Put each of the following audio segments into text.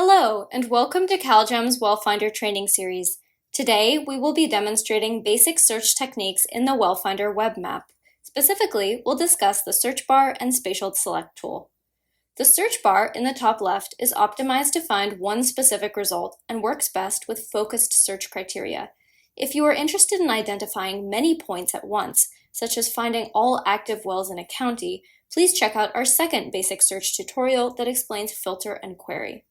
Hello, and welcome to CalGEM's WellFinder training series. Today, we will be demonstrating basic search techniques in the WellFinder web map. Specifically, we'll discuss the search bar and spatial select tool. The search bar in the top left is optimized to find one specific result and works best with focused search criteria. If you are interested in identifying many points at once, such as finding all active wells in a county, please check out our second basic search tutorial that explains filter and query.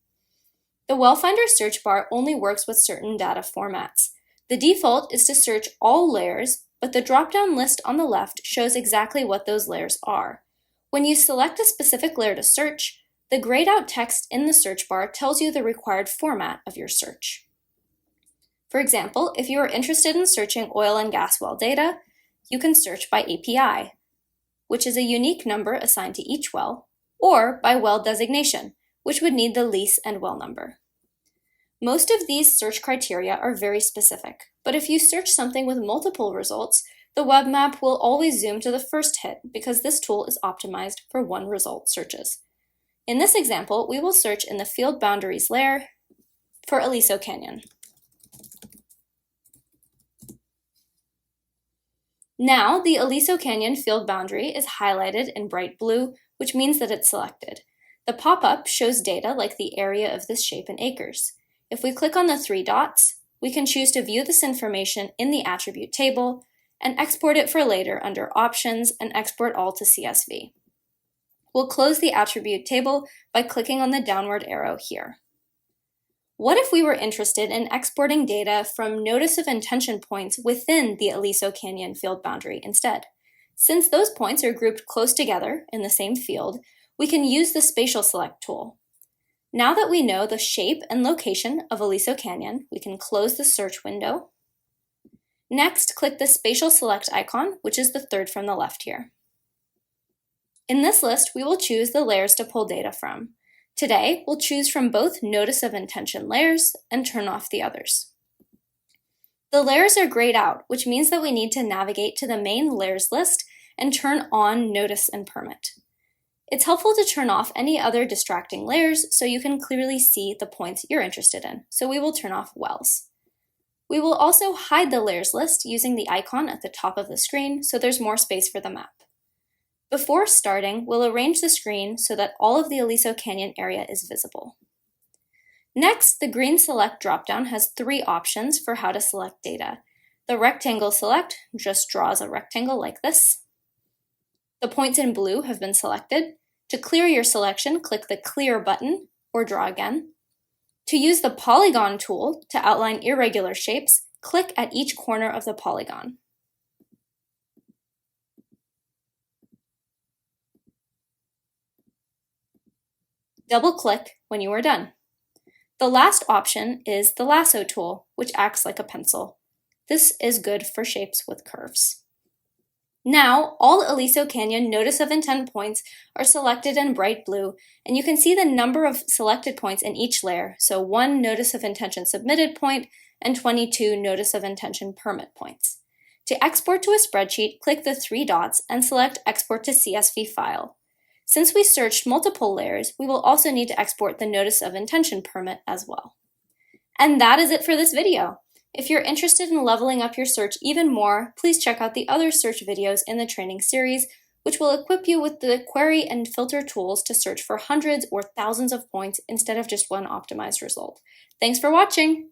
The WellFinder search bar only works with certain data formats. The default is to search all layers, but the drop-down list on the left shows exactly what those layers are. When you select a specific layer to search, the grayed out text in the search bar tells you the required format of your search. For example, if you are interested in searching oil and gas well data, you can search by API, which is a unique number assigned to each well, or by well designation, which would need the lease and well number. Most of these search criteria are very specific, but if you search something with multiple results, the web map will always zoom to the first hit because this tool is optimized for one result searches. In this example, we will search in the field boundaries layer for Aliso Canyon. Now, the Aliso Canyon field boundary is highlighted in bright blue, which means that it's selected. The pop-up shows data like the area of this shape in acres. If we click on the three dots, we can choose to view this information in the attribute table and export it for later under Options and Export All to CSV. We'll close the attribute table by clicking on the downward arrow here. What if we were interested in exporting data from notice of intention points within the Aliso Canyon field boundary instead? Since those points are grouped close together in the same field, we can use the spatial select tool. Now that we know the shape and location of Aliso Canyon, we can close the search window. Next, click the spatial select icon, which is the third from the left here. In this list, we will choose the layers to pull data from. Today, we'll choose from both notice of intention layers and turn off the others. The layers are grayed out, which means that we need to navigate to the main layers list and turn on notice and permit. It's helpful to turn off any other distracting layers so you can clearly see the points you're interested in, so we will turn off wells. We will also hide the layers list using the icon at the top of the screen so there's more space for the map. Before starting, we'll arrange the screen so that all of the Aliso Canyon area is visible. Next, the green select dropdown has three options for how to select data. The rectangle select just draws a rectangle like this. The points in blue have been selected. To clear your selection, click the Clear button or draw again. To use the Polygon tool to outline irregular shapes, click at each corner of the polygon. Double-click when you are done. The last option is the Lasso tool, which acts like a pencil. This is good for shapes with curves. Now, all Aliso Canyon notice of intent points are selected in bright blue, and you can see the number of selected points in each layer, so 1 notice of intention submitted point and 22 notice of intention permit points. To export to a spreadsheet, click the three dots and select Export to CSV file. Since we searched multiple layers, we will also need to export the notice of intention permit as well. And that is it for this video. If you're interested in leveling up your search even more, please check out the other search videos in the training series, which will equip you with the query and filter tools to search for hundreds or thousands of points instead of just one optimized result. Thanks for watching!